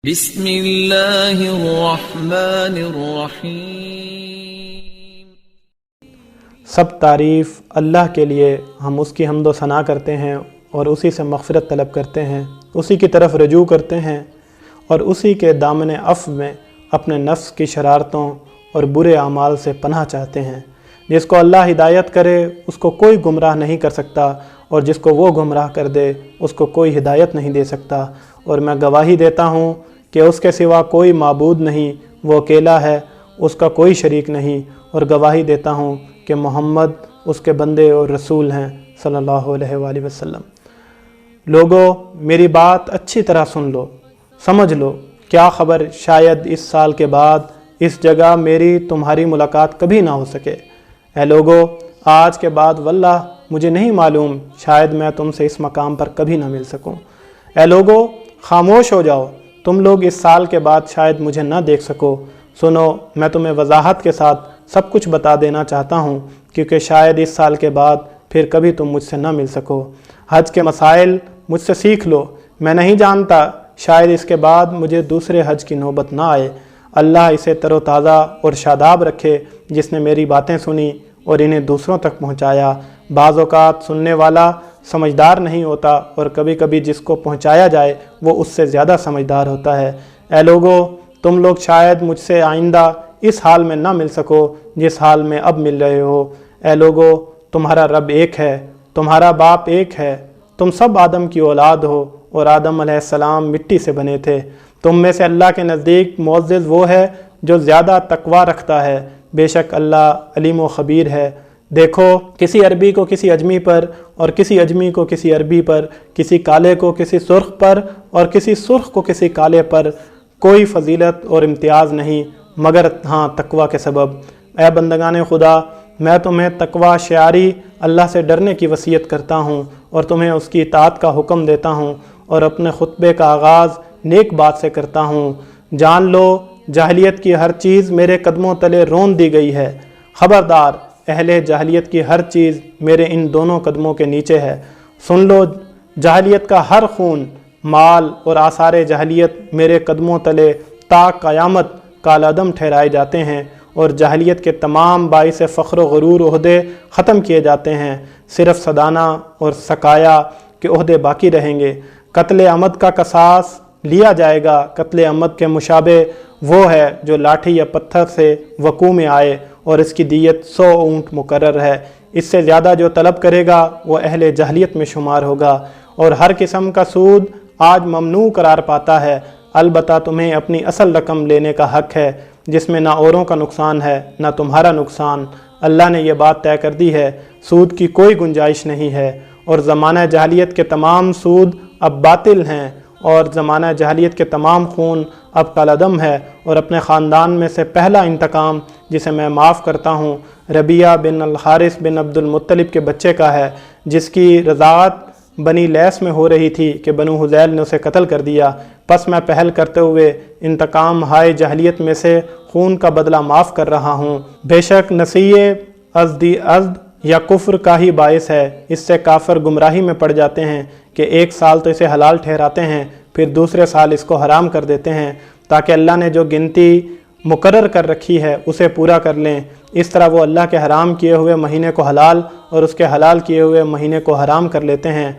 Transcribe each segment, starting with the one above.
بسم اللہ الرحمن الرحیم۔ سب تعریف اللہ کے لیے، ہم اس کی حمد و ثنا کرتے ہیں اور اسی سے مغفرت طلب کرتے ہیں، اسی کی طرف رجوع کرتے ہیں اور اسی کے دامن عفو میں اپنے نفس کی شرارتوں اور برے اعمال سے پناہ چاہتے ہیں۔ جس کو اللہ ہدایت کرے اس کو کوئی گمراہ نہیں کر سکتا، اور جس کو وہ گمراہ کر دے اس کو کوئی ہدایت نہیں دے سکتا۔ اور میں گواہی دیتا ہوں کہ اس کے سوا کوئی معبود نہیں، وہ اکیلا ہے، اس کا کوئی شریک نہیں، اور گواہی دیتا ہوں کہ محمد اس کے بندے اور رسول ہیں صلی اللہ علیہ وآلہ وسلم۔ لوگو، میری بات اچھی طرح سن لو، سمجھ لو، کیا خبر شاید اس سال کے بعد اس جگہ میری تمہاری ملاقات کبھی نہ ہو سکے۔ اے لوگو، آج کے بعد واللہ مجھے نہیں معلوم، شاید میں تم سے اس مقام پر کبھی نہ مل سکوں۔ اے لوگو، خاموش ہو جاؤ، تم لوگ اس سال کے بعد شاید مجھے نہ دیکھ سکو۔ سنو، میں تمہیں وضاحت کے ساتھ سب کچھ بتا دینا چاہتا ہوں، کیونکہ شاید اس سال کے بعد پھر کبھی تم مجھ سے نہ مل سکو۔ حج کے مسائل مجھ سے سیکھ لو، میں نہیں جانتا، شاید اس کے بعد مجھے دوسرے حج کی نوبت نہ آئے۔ اللہ اسے تر و تازہ اور شاداب رکھے جس نے میری باتیں سنی اور انہیں دوسروں تک پہنچایا۔ بعض اوقات سننے والا سمجھدار نہیں ہوتا، اور کبھی کبھی جس کو پہنچایا جائے وہ اس سے زیادہ سمجھدار ہوتا ہے۔ اے لوگو، تم لوگ شاید مجھ سے آئندہ اس حال میں نہ مل سکو جس حال میں اب مل رہے ہو۔ اے لوگو، تمہارا رب ایک ہے، تمہارا باپ ایک ہے، تم سب آدم کی اولاد ہو، اور آدم علیہ السلام مٹی سے بنے تھے۔ تم میں سے اللہ کے نزدیک معزز وہ ہے جو زیادہ تقوی رکھتا ہے، بے شک اللہ علیم و خبیر ہے۔ دیکھو، کسی عربی کو کسی اجمی پر، اور کسی اجمی کو کسی عربی پر، کسی کالے کو کسی سرخ پر، اور کسی سرخ کو کسی کالے پر کوئی فضیلت اور امتیاز نہیں مگر ہاں تقوی کے سبب۔ اے بندگان خدا، میں تمہیں تقوی شعاری اللہ سے ڈرنے کی وصیت کرتا ہوں، اور تمہیں اس کی اطاعت کا حکم دیتا ہوں، اور اپنے خطبے کا آغاز نیک بات سے کرتا ہوں۔ جان لو، جاہلیت کی ہر چیز میرے قدموں تلے رون دی گئی ہے۔ خبردار، اہل جاہلیت کی ہر چیز میرے ان دونوں قدموں کے نیچے ہے۔ سن لو، جاہلیت کا ہر خون، مال اور آثار جاہلیت میرے قدموں تلے تا قیامت کالعدم ٹھہرائے جاتے ہیں، اور جاہلیت کے تمام باعث فخر و غرور عہدے ختم کیے جاتے ہیں، صرف صدانہ اور سقایا کے عہدے باقی رہیں گے۔ قتل عمد کا قصاص لیا جائے گا۔ قتل عمد کے مشابہ وہ ہے جو لاٹھی یا پتھر سے وقوع میں آئے، اور اس کی دیت 100 اونٹ مقرر ہے۔ اس سے زیادہ جو طلب کرے گا وہ اہل جاہلیت میں شمار ہوگا، اور ہر قسم کا سود آج ممنوع قرار پاتا ہے۔ البتہ تمہیں اپنی اصل رقم لینے کا حق ہے، جس میں نہ اوروں کا نقصان ہے نہ تمہارا نقصان۔ اللہ نے یہ بات طے کر دی ہے، سود کی کوئی گنجائش نہیں ہے، اور زمانہ جاہلیت کے تمام سود اب باطل ہیں، اور زمانہ جاہلیت کے تمام خون اب کالعدم ہے۔ اور اپنے خاندان میں سے پہلا انتقام جسے میں معاف کرتا ہوں ربیعہ بن الحارث بن عبد المطلب کے بچے کا ہے، جس کی رضاعت بنی لیس میں ہو رہی تھی کہ بنو حذیل نے اسے قتل کر دیا۔ پس میں پہل کرتے ہوئے انتقام ہائے جاہلیت میں سے خون کا بدلہ معاف کر رہا ہوں۔ بے شک نسیے ازدی ازد یا کفر کا ہی باعث ہے، اس سے کافر گمراہی میں پڑ جاتے ہیں کہ ایک سال تو اسے حلال ٹھہراتے ہیں، پھر دوسرے سال اس کو حرام کر دیتے ہیں، تاکہ اللہ نے جو گنتی مقرر کر رکھی ہے اسے پورا کر لیں۔ اس طرح وہ اللہ کے حرام کیے ہوئے مہینے کو حلال اور اس کے حلال کیے ہوئے مہینے کو حرام کر لیتے ہیں۔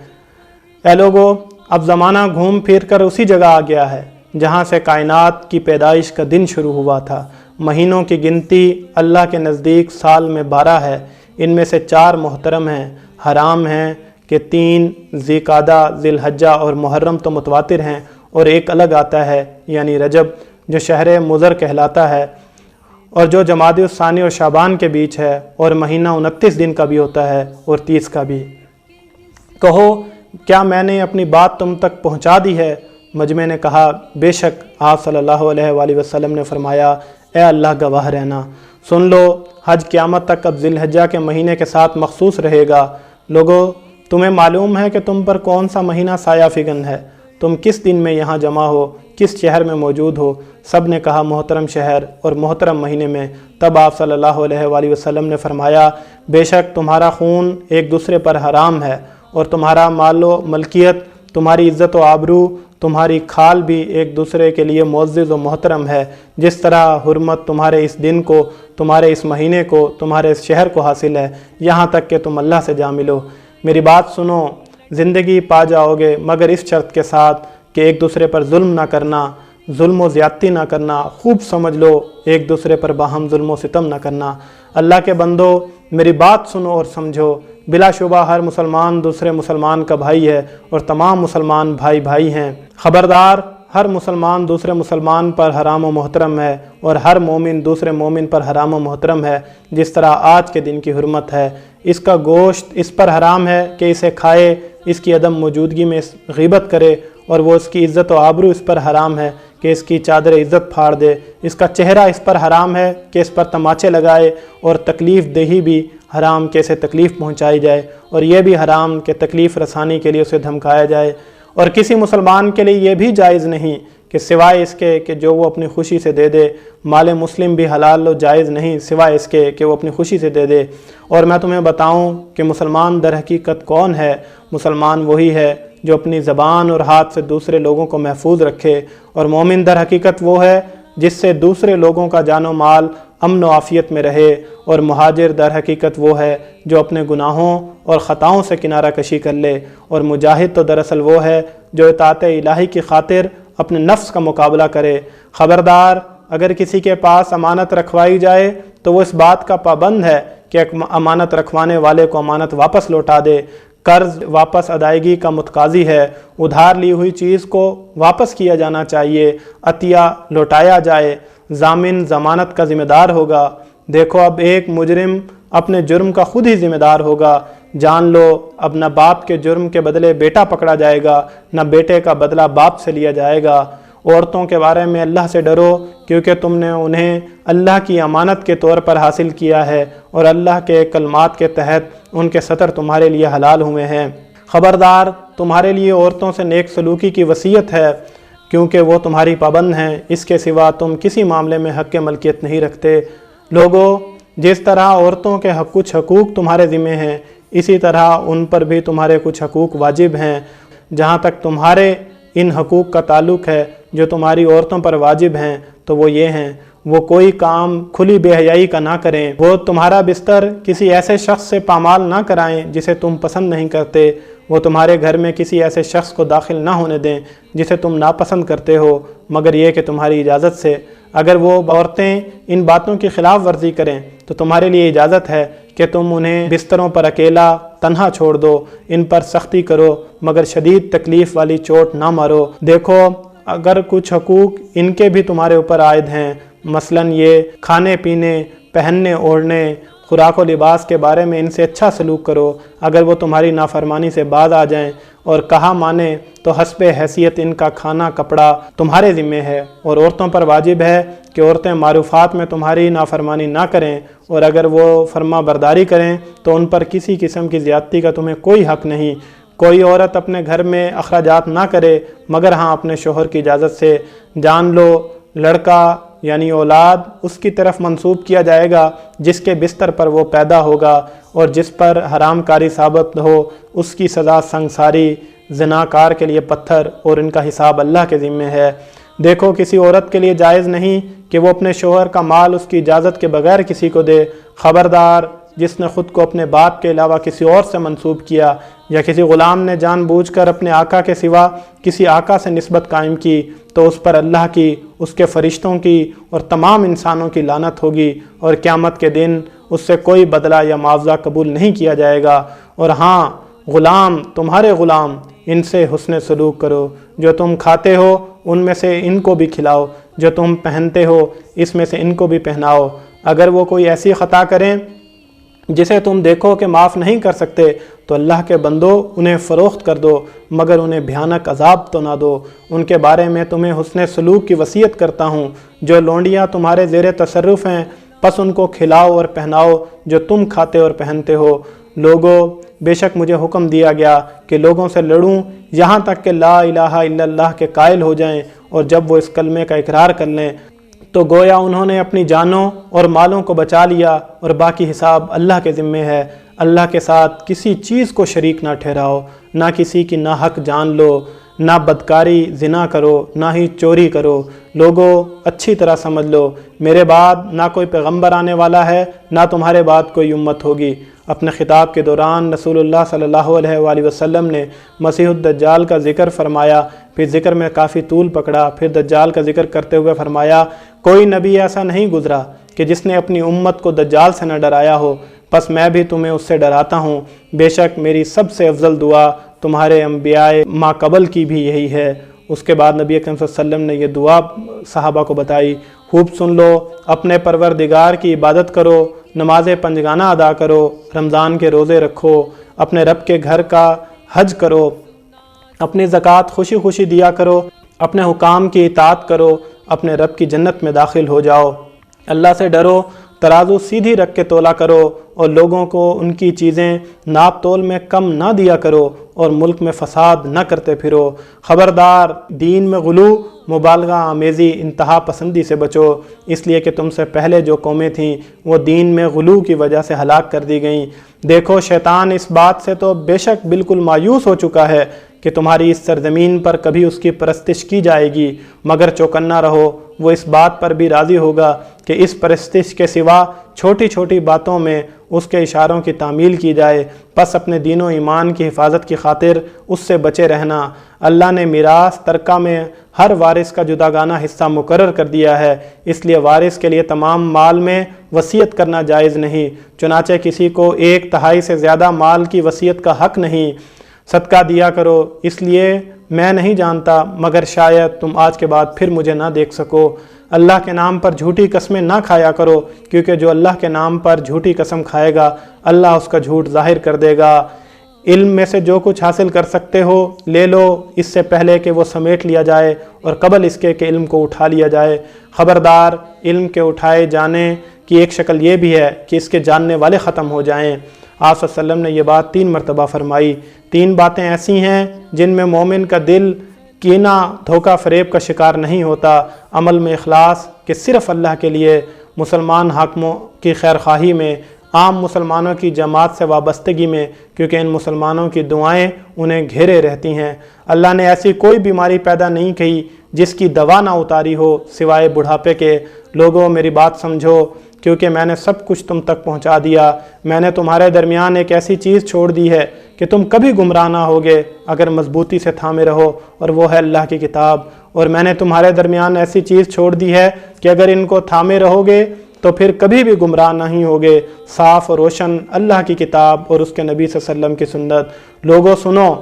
اے لوگو، اب زمانہ گھوم پھر کر اسی جگہ آ گیا ہے جہاں سے کائنات کی پیدائش کا دن شروع ہوا تھا۔ مہینوں کی گنتی اللہ کے نزدیک سال میں 12 ہے، ان میں سے 4 محترم ہیں، حرام ہیں کہ 3 ذی قعدہ، ذی الحجہ اور محرم تو متواتر ہیں، اور ایک الگ آتا ہے یعنی رجب جو شہر مضر کہلاتا ہے، اور جو جمادی الثانی اور شعبان کے بیچ ہے، اور مہینہ 29 دن کا بھی ہوتا ہے اور 30 کا بھی۔ کہو، کیا میں نے اپنی بات تم تک پہنچا دی ہے؟ مجمع نے کہا، بے شک۔ آپ صلی اللہ علیہ وآلہ وسلم نے فرمایا، اے اللہ گواہ رہنا، سن لو، حج قیامت تک اب ذی الحجہ کے مہینے کے ساتھ مخصوص رہے گا۔ لوگو، تمہیں معلوم ہے کہ تم پر کون سا مہینہ سایہ فگن ہے؟ تم کس دن میں یہاں جمع ہو، کس شہر میں موجود ہو؟ سب نے کہا محترم شہر اور محترم مہینے میں۔ تب آپ صلی اللہ علیہ وآلہ وسلم نے فرمایا، بے شک تمہارا خون ایک دوسرے پر حرام ہے، اور تمہارا مال و ملکیت، تمہاری عزت و آبرو، تمہاری کھال بھی ایک دوسرے کے لیے معزز و محترم ہے، جس طرح حرمت تمہارے اس دن کو، تمہارے اس مہینے کو، تمہارے اس شہر کو حاصل ہے، یہاں تک کہ تم اللہ سے جا ملو۔ میری بات سنو، زندگی پا جاؤ گے مگر اس شرط کے ساتھ کہ ایک دوسرے پر ظلم نہ کرنا، ظلم و زیادتی نہ کرنا۔ خوب سمجھ لو، ایک دوسرے پر باہم ظلم و ستم نہ کرنا۔ اللہ کے بندو، میری بات سنو اور سمجھو، بلا شبہ ہر مسلمان دوسرے مسلمان کا بھائی ہے اور تمام مسلمان بھائی بھائی ہیں۔ خبردار، ہر مسلمان دوسرے مسلمان پر حرام و محترم ہے اور ہر مومن دوسرے مومن پر حرام و محترم ہے، جس طرح آج کے دن کی حرمت ہے۔ اس کا گوشت اس پر حرام ہے کہ اسے کھائے، اس کی عدم موجودگی میں غیبت کرے، اور وہ اس کی عزت و آبرو اس پر حرام ہے کہ اس کی چادر عزت پھاڑ دے۔ اس کا چہرہ اس پر حرام ہے کہ اس پر تماچے لگائے، اور تکلیف دہی بھی حرام کہ اسے تکلیف پہنچائی جائے، اور یہ بھی حرام کہ تکلیف رسانی کے لیے اسے دھمکایا جائے۔ اور کسی مسلمان کے لیے یہ بھی جائز نہیں کہ سوائے اس کے کہ جو وہ اپنی خوشی سے دے دے، مال مسلم بھی حلال و جائز نہیں سوائے اس کے کہ وہ اپنی خوشی سے دے دے۔ اور میں تمہیں بتاؤں کہ مسلمان در حقیقت کون ہے؟ مسلمان وہی ہے جو اپنی زبان اور ہاتھ سے دوسرے لوگوں کو محفوظ رکھے، اور مومن در حقیقت وہ ہے جس سے دوسرے لوگوں کا جان و مال امن و عافیت میں رہے، اور مہاجر در حقیقت وہ ہے جو اپنے گناہوں اور خطاؤں سے کنارہ کشی کر لے، اور مجاہد تو دراصل وہ ہے جو اطاعت الہی کی خاطر اپنے نفس کا مقابلہ کرے۔ خبردار، اگر کسی کے پاس امانت رکھوائی جائے تو وہ اس بات کا پابند ہے کہ امانت رکھوانے والے کو امانت واپس لوٹا دے۔ قرض واپس ادائیگی کا متقاضی ہے، ادھار لی ہوئی چیز کو واپس کیا جانا چاہیے، عطیہ لوٹایا جائے، ضامن ضمانت کا ذمہ دار ہوگا۔ دیکھو، اب ایک مجرم اپنے جرم کا خود ہی ذمہ دار ہوگا۔ جان لو، اب نہ باپ کے جرم کے بدلے بیٹا پکڑا جائے گا، نہ بیٹے کا بدلہ باپ سے لیا جائے گا۔ عورتوں کے بارے میں اللہ سے ڈرو، کیونکہ تم نے انہیں اللہ کی امانت کے طور پر حاصل کیا ہے، اور اللہ کے کلمات کے تحت ان کے سطر تمہارے لیے حلال ہوئے ہیں۔ خبردار، تمہارے لیے عورتوں سے نیک سلوکی کی وصیت ہے، کیونکہ وہ تمہاری پابند ہیں، اس کے سوا تم کسی معاملے میں حق ملکیت نہیں رکھتے۔ لوگو، جس طرح عورتوں کے کچھ حقوق تمہارے ذمہ ہیں، اسی طرح ان پر بھی تمہارے کچھ حقوق واجب ہیں۔ جہاں تک تمہارے ان حقوق کا تعلق ہے جو تمہاری عورتوں پر واجب ہیں، تو وہ یہ ہیں: وہ کوئی کام کھلی بے حیائی کا نہ کریں، وہ تمہارا بستر کسی ایسے شخص سے پامال نہ کرائیں جسے تم پسند نہیں کرتے، وہ تمہارے گھر میں کسی ایسے شخص کو داخل نہ ہونے دیں جسے تم ناپسند کرتے ہو، مگر یہ کہ تمہاری اجازت سے۔ اگر وہ عورتیں ان باتوں کی خلاف ورزی کریں تو تمہارے لیے اجازت ہے کہ تم انہیں بستروں پر اکیلا تنہا چھوڑ دو، ان پر سختی کرو، مگر شدید تکلیف والی چوٹ نہ مارو۔ دیکھو، اگر کچھ حقوق ان کے بھی تمہارے اوپر عائد ہیں، مثلاً یہ کھانے پینے، پہننے اوڑھنے، خوراک و لباس کے بارے میں ان سے اچھا سلوک کرو۔ اگر وہ تمہاری نافرمانی سے باز آ جائیں اور کہا مانیں تو حسب حیثیت ان کا کھانا کپڑا تمہارے ذمہ ہے، اور عورتوں پر واجب ہے کہ عورتیں معروفات میں تمہاری نافرمانی نہ کریں، اور اگر وہ فرما برداری کریں تو ان پر کسی قسم کی زیادتی کا تمہیں کوئی حق نہیں۔ کوئی عورت اپنے گھر میں اخراجات نہ کرے مگر ہاں اپنے شوہر کی اجازت سے۔ جان لو، لڑکا یعنی اولاد اس کی طرف منسوب کیا جائے گا جس کے بستر پر وہ پیدا ہوگا، اور جس پر حرام کاری ثابت ہو اس کی سزا سنگساری، زناکار کے لیے پتھر، اور ان کا حساب اللہ کے ذمہ ہے۔ دیکھو، کسی عورت کے لیے جائز نہیں کہ وہ اپنے شوہر کا مال اس کی اجازت کے بغیر کسی کو دے۔ خبردار، جس نے خود کو اپنے باپ کے علاوہ کسی اور سے منسوب کیا، یا کسی غلام نے جان بوجھ کر اپنے آقا کے سوا کسی آقا سے نسبت قائم کی، تو اس پر اللہ کی، اس کے فرشتوں کی اور تمام انسانوں کی لعنت ہوگی، اور قیامت کے دن اس سے کوئی بدلہ یا معاوضہ قبول نہیں کیا جائے گا۔ اور ہاں، غلام، تمہارے غلام، ان سے حسن سلوک کرو، جو تم کھاتے ہو ان میں سے ان کو بھی کھلاؤ، جو تم پہنتے ہو اس میں سے ان کو بھی پہناؤ۔ اگر وہ کوئی ایسی خطا کریں جسے تم دیکھو کہ معاف نہیں کر سکتے تو اللہ کے بندو انہیں فروخت کر دو، مگر انہیں بھیانک عذاب تو نہ دو۔ ان کے بارے میں تمہیں حسن سلوک کی وصیت کرتا ہوں۔ جو لونڈیاں تمہارے زیر تصرف ہیں، پس ان کو کھلاؤ اور پہناؤ جو تم کھاتے اور پہنتے ہو۔ لوگو، بے شک مجھے حکم دیا گیا کہ لوگوں سے لڑوں یہاں تک کہ لا الہ الا اللہ کے قائل ہو جائیں، اور جب وہ اس کلمے کا اقرار کر لیں تو گویا انہوں نے اپنی جانوں اور مالوں کو بچا لیا، اور باقی حساب اللہ کے ذمہ ہے۔ اللہ کے ساتھ کسی چیز کو شریک نہ ٹھہراؤ، نہ کسی کی ناحق جان لو، نہ بدکاری زنا کرو نہ ہی چوری کرو۔ لوگوں اچھی طرح سمجھ لو، میرے بعد نہ کوئی پیغمبر آنے والا ہے نہ تمہارے بعد کوئی امت ہوگی۔ اپنے خطاب کے دوران رسول اللہ صلی اللہ علیہ وآلہ وسلم نے مسیح الدجال کا ذکر فرمایا، پھر ذکر میں کافی طول پکڑا، پھر دجال کا ذکر کرتے ہوئے فرمایا کوئی نبی ایسا نہیں گزرا کہ جس نے اپنی امت کو دجال سے نہ ڈرایا ہو، بس میں بھی تمہیں اس سے ڈراتا ہوں۔ بے شک میری سب سے افضل دعا تمہارے انبیاء ما قبل کی بھی یہی ہے۔ اس کے بعد نبی اکرم صلی اللہ علیہ وسلم نے یہ دعا صحابہ کو بتائی، خوب سن لو، اپنے پروردگار کی عبادت کرو، نماز پنجگانہ ادا کرو، رمضان کے روزے رکھو، اپنے رب کے گھر کا حج کرو، اپنی زکوٰۃ خوشی خوشی دیا کرو، اپنے حکام کی اطاعت کرو، اپنے رب کی جنت میں داخل ہو جاؤ۔ اللہ سے ڈرو، ترازو سیدھی رکھ کے تولا کرو، اور لوگوں کو ان کی چیزیں ناپ تول میں کم نہ دیا کرو، اور ملک میں فساد نہ کرتے پھرو۔ خبردار، دین میں غلو، مبالغہ آمیزی، انتہا پسندی سے بچو، اس لیے کہ تم سے پہلے جو قومیں تھیں وہ دین میں غلو کی وجہ سے ہلاک کر دی گئیں۔ دیکھو شیطان اس بات سے تو بے شک بالکل مایوس ہو چکا ہے کہ تمہاری اس سرزمین پر کبھی اس کی پرستش کی جائے گی، مگر چوکنا رہو، وہ اس بات پر بھی راضی ہوگا کہ اس پرستش کے سوا چھوٹی چھوٹی باتوں میں اس کے اشاروں کی تعمیل کی جائے، پس اپنے دین و ایمان کی حفاظت کی خاطر اس سے بچے رہنا۔ اللہ نے میراث ترکہ میں ہر وارث کا جداگانہ حصہ مقرر کر دیا ہے، اس لیے وارث کے لیے تمام مال میں وصیت کرنا جائز نہیں، چنانچہ کسی کو 1/3 سے زیادہ مال کی وصیت کا حق نہیں۔ صدقہ دیا کرو، اس لیے میں نہیں جانتا مگر شاید تم آج کے بعد پھر مجھے نہ دیکھ سکو۔ اللہ کے نام پر جھوٹی قسمیں نہ کھایا کرو، کیونکہ جو اللہ کے نام پر جھوٹی قسم کھائے گا اللہ اس کا جھوٹ ظاہر کر دے گا۔ علم میں سے جو کچھ حاصل کر سکتے ہو لے لو، اس سے پہلے کہ وہ سمیٹ لیا جائے اور قبل اس کے کہ علم کو اٹھا لیا جائے۔ خبردار، علم کے اٹھائے جانے کی ایک شکل یہ بھی ہے کہ اس کے جاننے والے ختم ہو جائیں۔ آپ صلی اللہ علیہ وسلم نے یہ بات 3 مرتبہ فرمائی۔ 3 باتیں ایسی ہیں جن میں مومن کا دل کینہ دھوکہ فریب کا شکار نہیں ہوتا، عمل میں اخلاص کہ صرف اللہ کے لیے، مسلمان حاکموں کی خیرخواہی میں، عام مسلمانوں کی جماعت سے وابستگی میں، کیونکہ ان مسلمانوں کی دعائیں انہیں گھیرے رہتی ہیں۔ اللہ نے ایسی کوئی بیماری پیدا نہیں کی جس کی دوا نہ اتاری ہو سوائے بڑھاپے کے۔ لوگوں میری بات سمجھو، کیونکہ میں نے سب کچھ تم تک پہنچا دیا۔ میں نے تمہارے درمیان ایک ایسی چیز چھوڑ دی ہے کہ تم کبھی گمراہ نہ ہوگے اگر مضبوطی سے تھامے رہو، اور وہ ہے اللہ کی کتاب۔ اور میں نے تمہارے درمیان ایسی چیز چھوڑ دی ہے کہ اگر ان کو تھامے رہو گے تو پھر کبھی بھی گمراہ نہیں ہوگے، صاف اور روشن اللہ کی کتاب اور اس کے نبی صلی اللہ علیہ وسلم کی سنت۔ لوگوں سنو،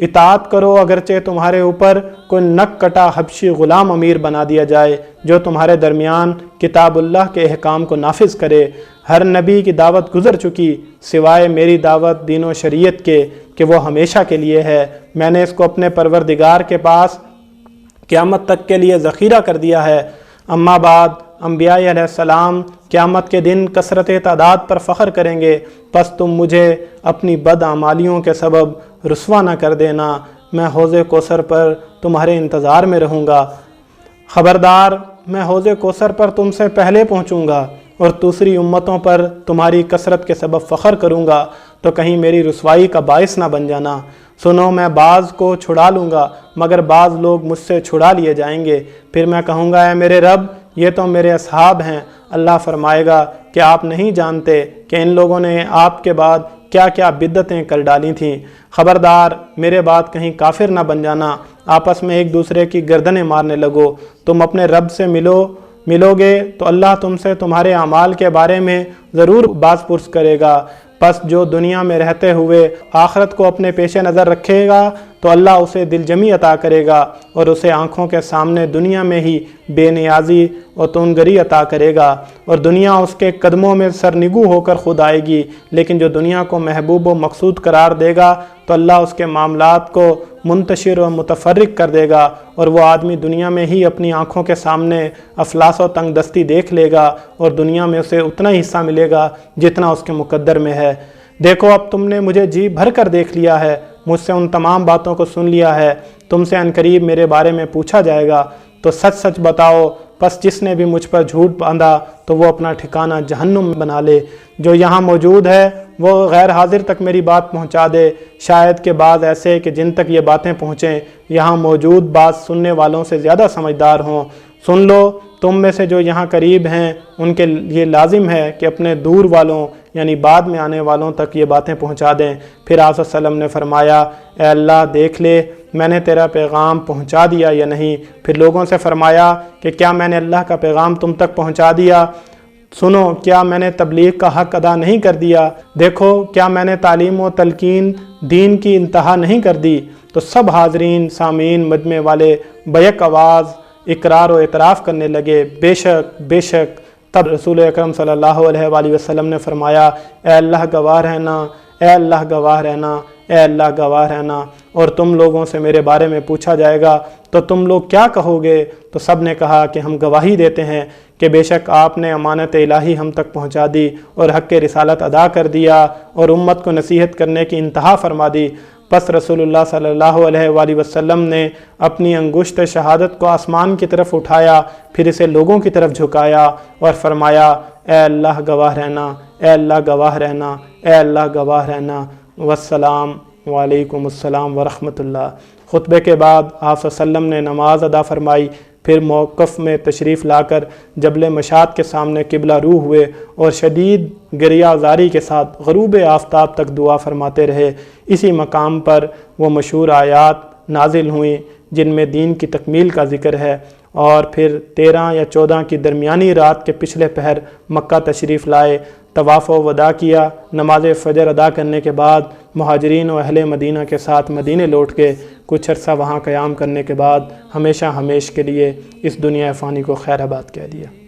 اطاعت کرو اگرچہ تمہارے اوپر کوئی نک کٹا حبشی غلام امیر بنا دیا جائے جو تمہارے درمیان کتاب اللہ کے احکام کو نافذ کرے۔ ہر نبی کی دعوت گزر چکی سوائے میری دعوت دین و شریعت کے کہ وہ ہمیشہ کے لیے ہے۔ میں نے اس کو اپنے پروردگار کے پاس قیامت تک کے لیے ذخیرہ کر دیا ہے۔ اما بعد، انبیاء علیہ السلام قیامت کے دن کثرت تعداد پر فخر کریں گے، پس تم مجھے اپنی بدعمالیوں کے سبب رسوا نہ کر دینا۔ میں حوض کوثر پر تمہارے انتظار میں رہوں گا۔ خبردار، میں حوض کوثر پر تم سے پہلے پہنچوں گا اور دوسری امتوں پر تمہاری کثرت کے سبب فخر کروں گا، تو کہیں میری رسوائی کا باعث نہ بن جانا۔ سنو، میں بعض کو چھڑا لوں گا مگر بعض لوگ مجھ سے چھڑا لیے جائیں گے۔ پھر میں کہوں گا اے میرے رب، یہ تو میرے اصحاب ہیں۔ اللہ فرمائے گا کہ آپ نہیں جانتے کہ ان لوگوں نے آپ کے بعد کیا کیا بدعتیں کر ڈالی تھیں۔ خبردار، میرے بعد کہیں کافر نہ بن جانا، آپس میں ایک دوسرے کی گردنیں مارنے لگو۔ تم اپنے رب سے ملو گے تو اللہ تم سے تمہارے اعمال کے بارے میں ضرور باز پرس کرے گا۔ پس جو دنیا میں رہتے ہوئے آخرت کو اپنے پیش نظر رکھے گا تو اللہ اسے دل جمی عطا کرے گا اور اسے آنکھوں کے سامنے دنیا میں ہی بے نیازی اور تونگری عطا کرے گا، اور دنیا اس کے قدموں میں سرنگو ہو کر خود آئے گی۔ لیکن جو دنیا کو محبوب و مقصود قرار دے گا تو اللہ اس کے معاملات کو منتشر و متفرق کر دے گا، اور وہ آدمی دنیا میں ہی اپنی آنکھوں کے سامنے افلاس و تنگ دستی دیکھ لے گا، اور دنیا میں اسے اتنا ہی حصہ ملے گا جتنا اس کے مقدر میں ہے۔ دیکھو، اب تم نے مجھے جی بھر کر دیکھ لیا ہے، مجھ سے ان تمام باتوں کو سن لیا ہے۔ تم سے عنقریب میرے بارے میں پوچھا جائے گا، تو سچ سچ بتاؤ، پس جس نے بھی مجھ پر جھوٹ باندھا تو وہ اپنا ٹھکانہ جہنم بنا لے۔ جو یہاں موجود ہے وہ غیر حاضر تک میری بات پہنچا دے، شاید کہ بعض ایسے کہ جن تک یہ باتیں پہنچیں یہاں موجود بعض سننے والوں سے زیادہ سمجھدار ہوں۔ سن لو، تم میں سے جو یہاں قریب ہیں ان کے یہ لازم ہے کہ اپنے دور والوں یعنی بعد میں آنے والوں تک یہ باتیں پہنچا دیں۔ پھر آپ صلی اللہ علیہ وسلم نے فرمایا، اے اللہ دیکھ لے میں نے تیرا پیغام پہنچا دیا یا نہیں۔ پھر لوگوں سے فرمایا کہ کیا میں نے اللہ کا پیغام تم تک پہنچا دیا؟ سنو، کیا میں نے تبلیغ کا حق ادا نہیں کر دیا؟ دیکھو، کیا میں نے تعلیم و تلقین دین کی انتہا نہیں کر دی؟ تو سب حاضرین سامعین مجمع والے بیک آواز اقرار و اعتراف کرنے لگے، بے شک بے شک۔ تب رسول اکرم صلی اللہ علیہ وآلہ وسلم نے فرمایا، اے اللہ گواہ رہنا، اے اللہ گواہ رہنا، اے اللہ گواہ رہنا، اور تم لوگوں سے میرے بارے میں پوچھا جائے گا تو تم لوگ کیا کہو گے؟ تو سب نے کہا کہ ہم گواہی دیتے ہیں کہ بے شک آپ نے امانت الہی ہم تک پہنچا دی اور حق رسالت ادا کر دیا اور امت کو نصیحت کرنے کی انتہا فرما دی۔ پس رسول اللہ صلی اللہ علیہ وآلہ وسلم نے اپنی انگشت شہادت کو آسمان کی طرف اٹھایا، پھر اسے لوگوں کی طرف جھکایا اور فرمایا، اے اللہ گواہ رہنا، اے اللہ گواہ رہنا، اے اللہ گواہ رہنا، والسلام، وعلیکم السلام ورحمۃ اللہ۔ خطبے کے بعد آپ صلی اللہ علیہ وسلم نے نماز ادا فرمائی، پھر موقف میں تشریف لا کر جبل مشاد کے سامنے قبلہ رو ہوئے اور شدید گریہ زاری کے ساتھ غروب آفتاب تک دعا فرماتے رہے۔ اسی مقام پر وہ مشہور آیات نازل ہوئیں جن میں دین کی تکمیل کا ذکر ہے، اور پھر 13 یا 14 کی درمیانی رات کے پچھلے پہر مکہ تشریف لائے، طواف و وداع کیا، نماز فجر ادا کرنے کے بعد مہاجرین و اہل مدینہ کے ساتھ مدینے لوٹ کے کچھ عرصہ وہاں قیام کرنے کے بعد ہمیشہ ہمیش کے لیے اس دنیا فانی کو خیر آباد کہہ دیا۔